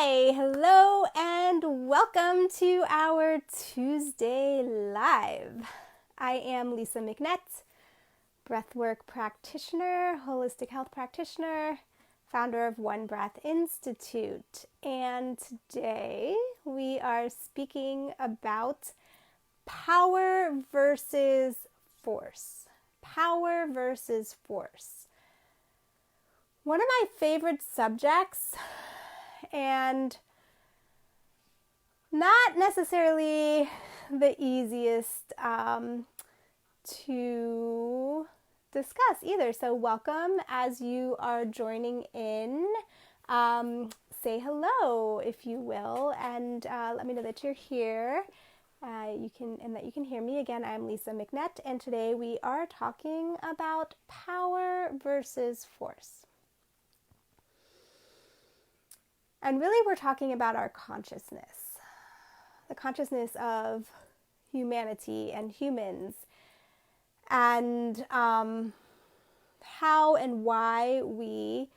Hi, hello, and welcome to our Tuesday Live. I am Lisa McNett, breathwork practitioner, holistic health practitioner, founder of One Breath Institute. And today we are speaking about power versus force. Power versus force. One of my favorite subjects, and not necessarily the easiest to discuss either. So welcome as you are joining in. Say hello, if you will, and let me know that you're here. That you can hear me. Again, I'm Lisa McNett, and today we are talking about power versus force. And really, we're talking about our consciousness, the consciousness of humanity and humans, and how and why we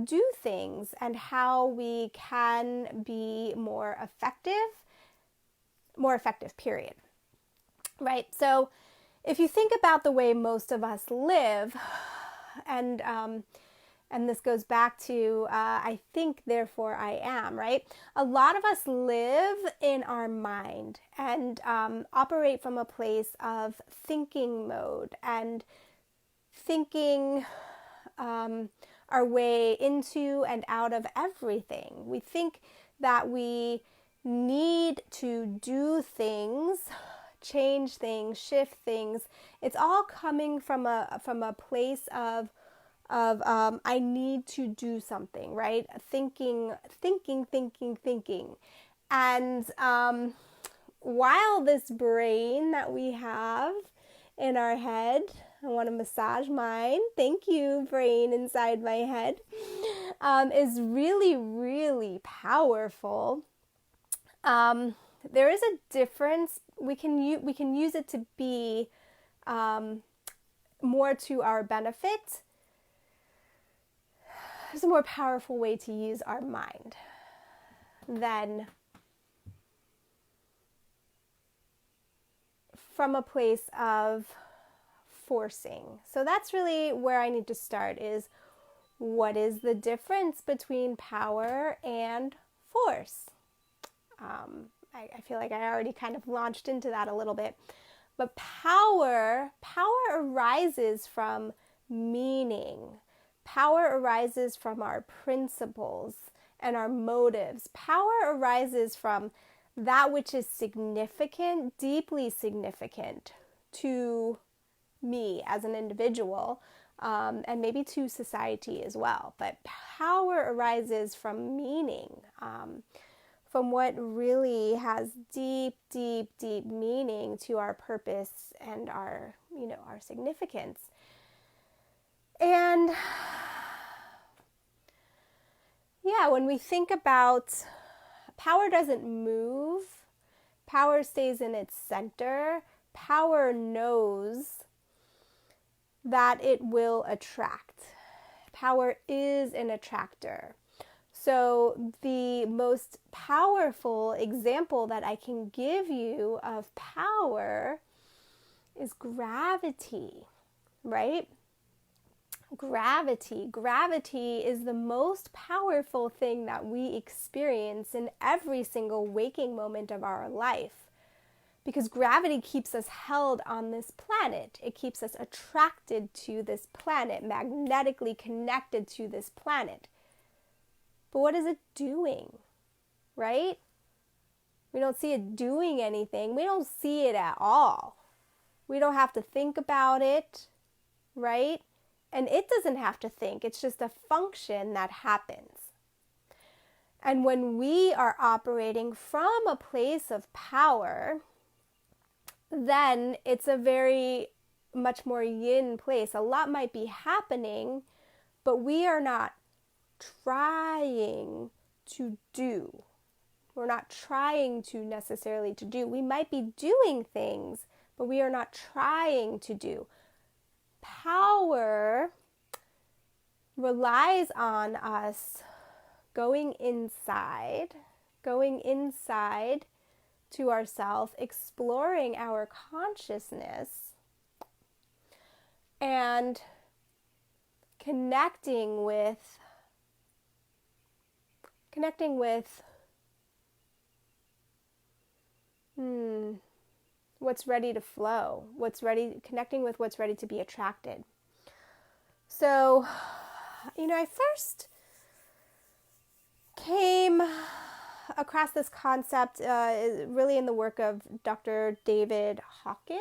do things, and how we can be more effective, period. Right? So if you think about the way most of us live, and this goes back to, I think, therefore I am, right? A lot of us live in our mind and operate from a place of thinking mode and thinking our way into and out of everything. We think that we need to do things, change things, shift things. It's all coming from a place of I need to do something, right? Thinking. And while this brain that we have in our head, I want to massage mine, thank you, brain inside my head, is really, really powerful. There is a difference. We can use it to be more to our benefit. There's a more powerful way to use our mind than from a place of forcing. So that's really where I need to start, is what is the difference between power and force? I feel like I already kind of launched into that a little bit. But power arises from meaning. Power arises from our principles and our motives. Power arises from that which is significant, deeply significant to me as an individual, and maybe to society as well. But power arises from meaning, from what really has deep, deep, deep meaning to our purpose and our significance. And yeah, when we think about power, doesn't move. Power stays in its center. Power knows that it will attract. Power is an attractor. So the most powerful example that I can give you of power is gravity, right? Gravity. Gravity is the most powerful thing that we experience in every single waking moment of our life, because gravity keeps us held on this planet. It keeps us attracted to this planet, magnetically connected to this planet. But what is it doing, right? We don't see it doing anything. We don't see it at all. We don't have to think about it, right? And it doesn't have to think. It's just a function that happens. And when we are operating from a place of power, then it's a very much more yin place. A lot might be happening, but we are not trying to do. We're not trying to necessarily to do. We might be doing things, but we are not trying to do. Power relies on us going inside to ourself, exploring our consciousness, and connecting with what's ready to flow, connecting with what's ready to be attracted. So, I first came across this concept really in the work of Dr. David Hawkins,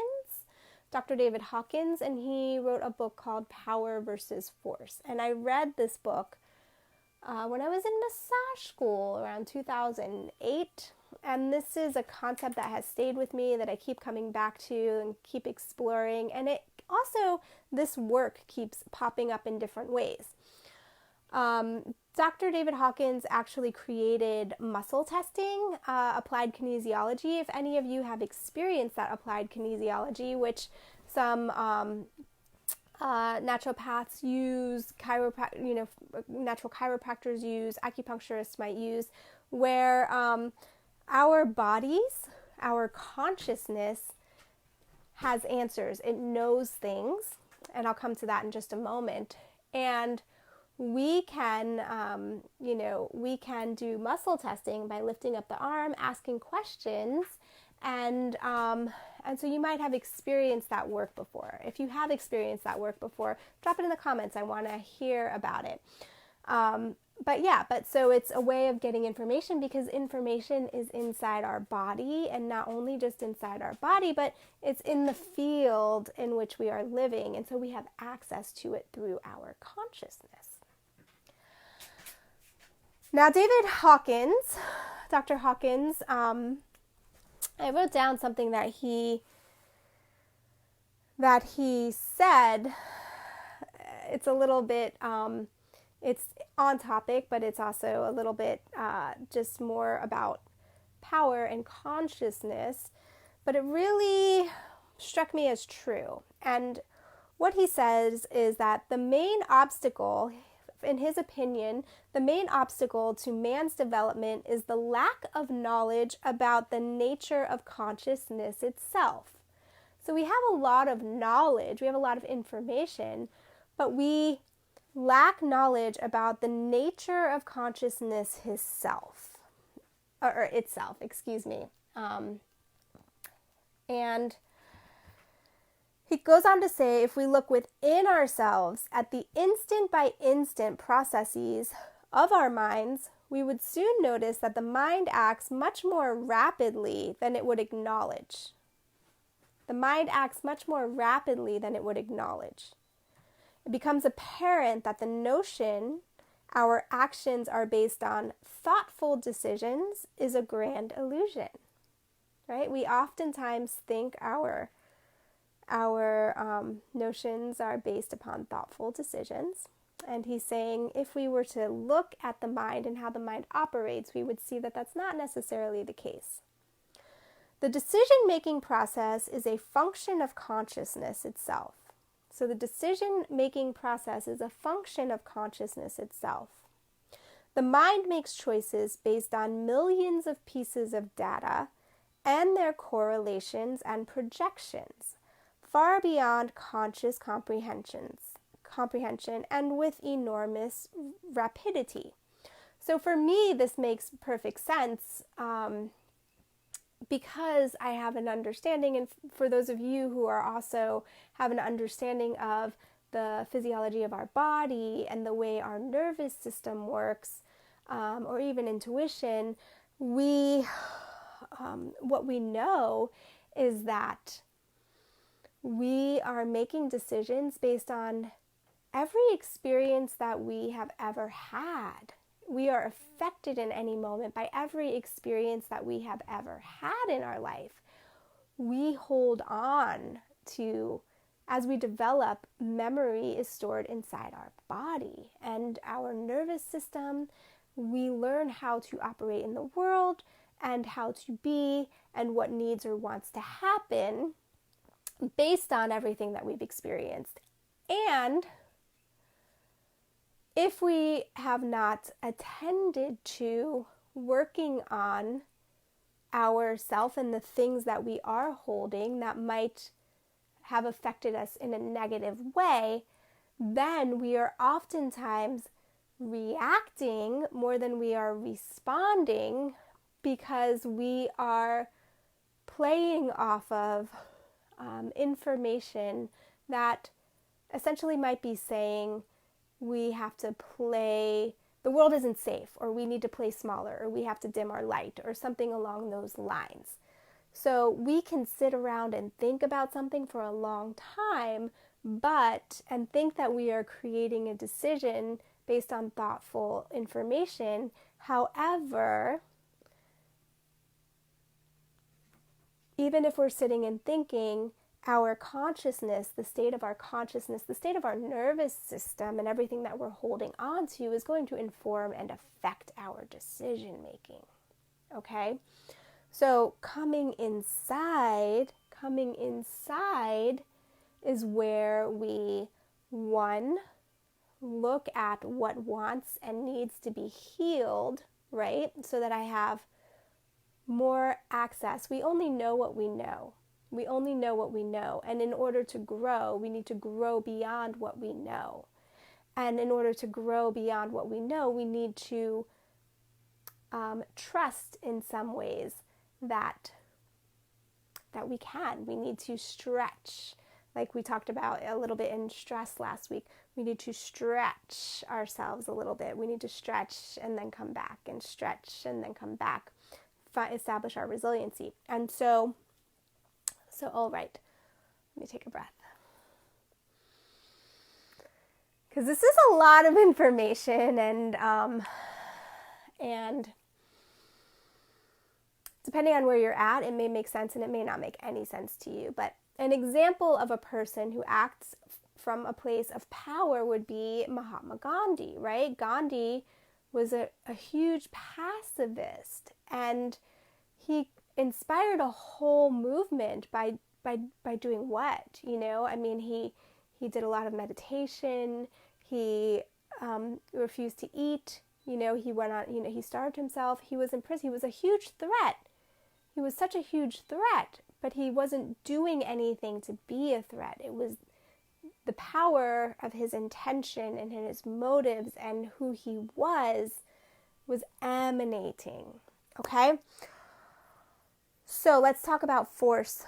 and he wrote a book called Power versus Force. And I read this book when I was in massage school around 2008. And this is a concept that has stayed with me, that I keep coming back to and keep exploring. And it also, this work keeps popping up in different ways. Dr. David Hawkins actually created muscle testing, applied kinesiology. If any of you have experienced that applied kinesiology, which some naturopaths use, natural chiropractors use, acupuncturists might use, where our bodies, our consciousness has answers. It knows things, and I'll come to that in just a moment. And we can do muscle testing by lifting up the arm, asking questions, and so you might have experienced that work before. If you have experienced that work before, drop it in the comments. I want to hear about it. But so it's a way of getting information, because information is inside our body, and not only just inside our body, but it's in the field in which we are living. And so we have access to it through our consciousness. Now, Dr. Hawkins, I wrote down something that he said. It's a little bit, it's on topic, but it's also a little bit just more about power and consciousness. But it really struck me as true. And what he says is that the main obstacle, in his opinion, the main obstacle to man's development is the lack of knowledge about the nature of consciousness itself. So we have a lot of knowledge, we have a lot of information, but we lack knowledge about the nature of consciousness itself. And he goes on to say, if we look within ourselves at the instant-by-instant processes of our minds, we would soon notice that the mind acts much more rapidly than it would acknowledge. The mind acts much more rapidly than it would acknowledge. It becomes apparent that the notion our actions are based on thoughtful decisions is a grand illusion, right? We oftentimes think our notions are based upon thoughtful decisions. And he's saying if we were to look at the mind and how the mind operates, we would see that that's not necessarily the case. The decision-making process is a function of consciousness itself. So the decision-making process is a function of consciousness itself. The mind makes choices based on millions of pieces of data and their correlations and projections, far beyond conscious comprehension and with enormous rapidity. So for me, this makes perfect sense because I have an understanding, and for those of you who are also have an understanding of the physiology of our body and the way our nervous system works, or even intuition, what we know is that we are making decisions based on every experience that we have ever had. We are affected in any moment by every experience that we have ever had in our life. We hold on to, as we develop, memory is stored inside our body and our nervous system. We learn how to operate in the world and how to be and what needs or wants to happen based on everything that we've experienced. And if we have not attended to working on ourself and the things that we are holding that might have affected us in a negative way, then we are oftentimes reacting more than we are responding because we are playing off of information that essentially might be saying we have to play, the world isn't safe, or we need to play smaller, or we have to dim our light, or something along those lines. So we can sit around and think about something for a long time, and think that we are creating a decision based on thoughtful information. However, even if we're sitting and thinking, our consciousness, the state of our consciousness, the state of our nervous system, and everything that we're holding on to is going to inform and affect our decision making. Okay? So coming inside is where we, one, look at what wants and needs to be healed, right? So that I have more access. We only know what we know. We only know what we know. And in order to grow, we need to grow beyond what we know. And in order to grow beyond what we know, we need to trust in some ways that we can. We need to stretch. Like we talked about a little bit in stress last week. We need to stretch ourselves a little bit. We need to stretch and then come back, and stretch and then come back. Establish our resiliency. And so all right, let me take a breath. Because this is a lot of information, and depending on where you're at, it may make sense and it may not make any sense to you. But an example of a person who acts from a place of power would be Mahatma Gandhi, right? Gandhi was a huge pacifist, and he inspired a whole movement by doing what? I mean, he did a lot of meditation. He refused to eat. He went on. He starved himself. He was in prison. He was a huge threat. He was such a huge threat, but he wasn't doing anything to be a threat. It was the power of his intention and his motives and who he was emanating. Okay? So let's talk about force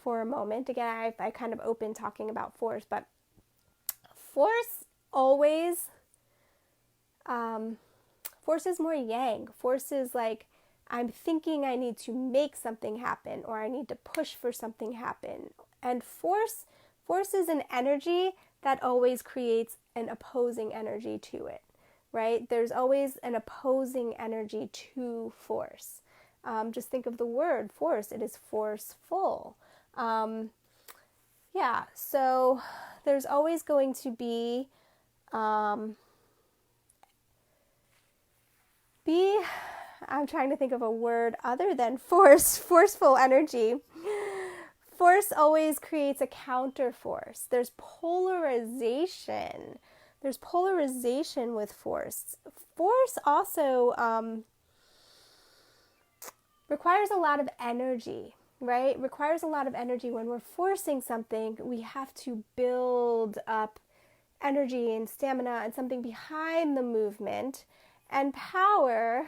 for a moment. Again, I kind of opened talking about force, but force always, force is more yang. Force is like, I'm thinking I need to make something happen, or I need to push for something happen. And force is an energy that always creates an opposing energy to it, right? There's always an opposing energy to force. Just think of the word force. It is forceful. So there's always going to be I'm trying to think of a word other than forceful energy. Force always creates a counter force. There's polarization. With force. Force also requires a lot of energy, right? Requires a lot of energy. When we're forcing something, we have to build up energy and stamina and something behind the movement. And power,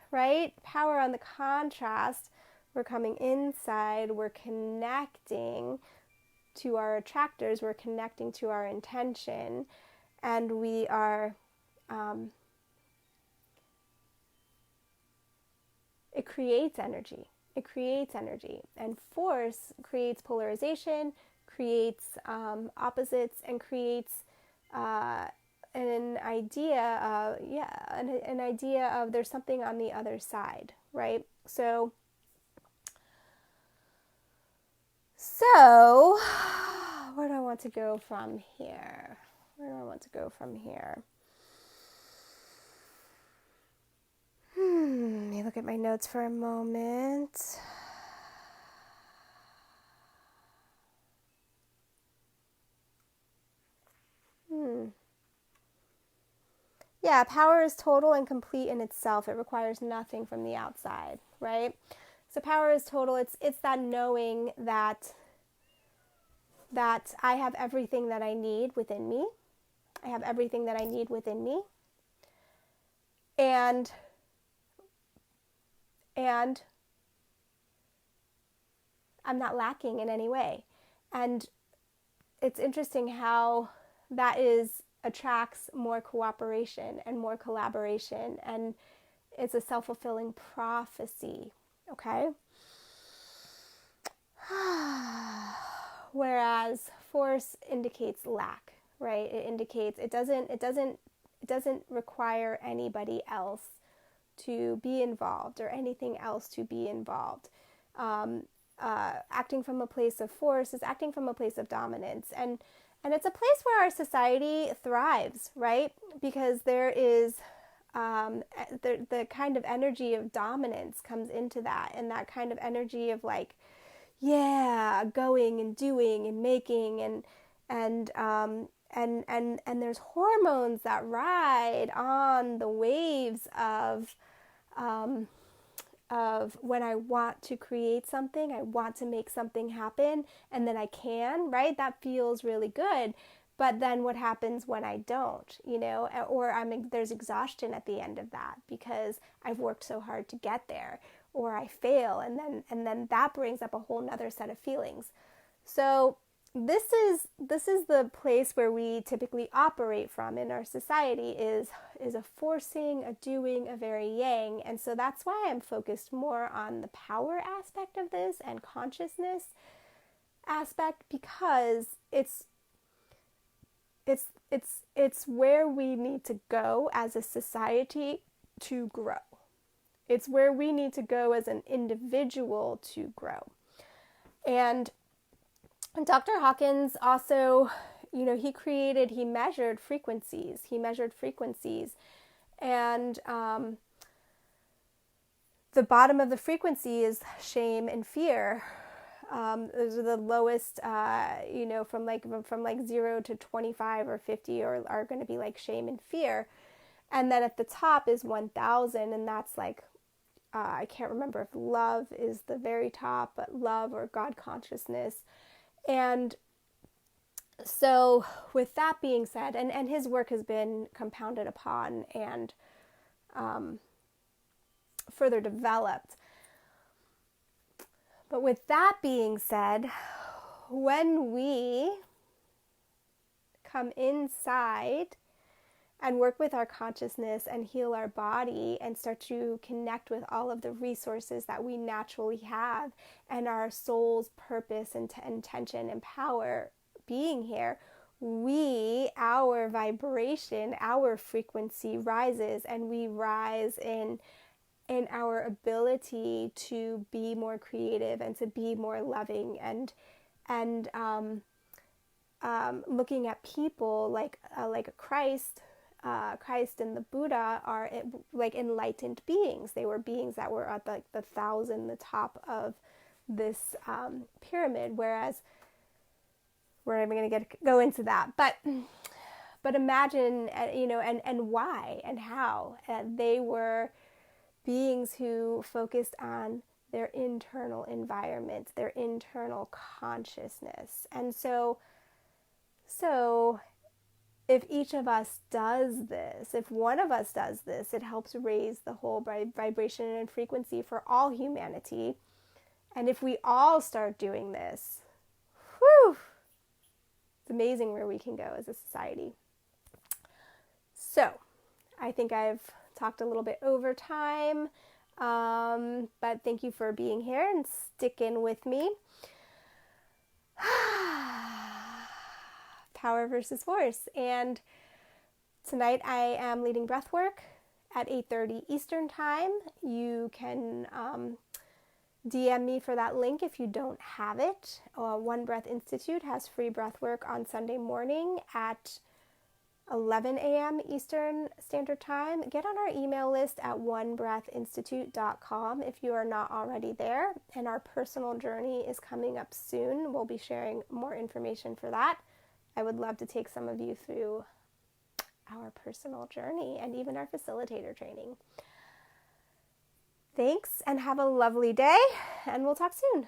right? Power, on the contrast, we're coming inside, we're connecting to our attractors, we're connecting to our intention, and we are it creates energy. And force creates polarization, creates opposites, and creates an idea of there's something on the other side, right? So where do I want to go from here? Let me look at my notes for a moment. Yeah, power is total and complete in itself. It requires nothing from the outside, right? So power is total. It's that knowing that I have everything that I need within me. I have everything that I need within me. And I'm not lacking in any way. And it's interesting how that attracts more cooperation and more collaboration, and it's a self-fulfilling prophecy, okay? Whereas force indicates lack, right? It indicates it doesn't require anybody else to be involved or anything else to be involved. Acting from a place of force is acting from a place of dominance, and it's a place where our society thrives, right? Because there is the kind of energy of dominance comes into that, and that kind of energy of like, yeah, going and doing and making, and there's hormones that ride on the waves of when I want to create something, I want to make something happen, and then I can, right? That feels really good. But then what happens when I don't, or there's exhaustion at the end of that because I've worked so hard to get there, or I fail, and then that brings up a whole nother set of feelings. So this is the place where we typically operate from in our society is a forcing, a doing, a very yang. And so that's why I'm focused more on the power aspect of this and consciousness aspect, because it's where we need to go as a society to grow. It's where we need to go as an individual to grow. And Dr. Hawkins also, he measured frequencies. And the bottom of the frequency is shame and fear. Those are the lowest, from like 0 to 25 or 50 are going to be like shame and fear. And then at the top is 1,000, and that's like, I can't remember if love is the very top, but love or God consciousness. And so with that being said, and his work has been compounded upon and further developed. But with that being said, when we come inside and work with our consciousness and heal our body and start to connect with all of the resources that we naturally have and our soul's purpose and intention and power being here, our vibration, our frequency rises, and we rise in our ability to be more creative and to be more loving and looking at people like Christ and the Buddha are like enlightened beings. They were beings that were at the 1,000, the top of this pyramid. Whereas we're not even going to go into that, but imagine, and why and how they were beings who focused on their internal environment, their internal consciousness. And so if each of us does this, if one of us does this, it helps raise the whole vibration and frequency for all humanity. And if we all start doing this, it's amazing where we can go as a society. So I think I've talked a little bit over time, but thank you for being here and sticking with me. Power versus force. And tonight I am leading breath work at 8:30 Eastern time. You can DM me for that link if you don't have it. One Breath Institute has free breath work on Sunday morning at 11 a.m. Eastern Standard Time. Get on our email list at onebreathinstitute.com if you are not already there. And our personal journey is coming up soon. We'll be sharing more information for that. I would love to take some of you through our personal journey and even our facilitator training. Thanks and have a lovely day, and we'll talk soon.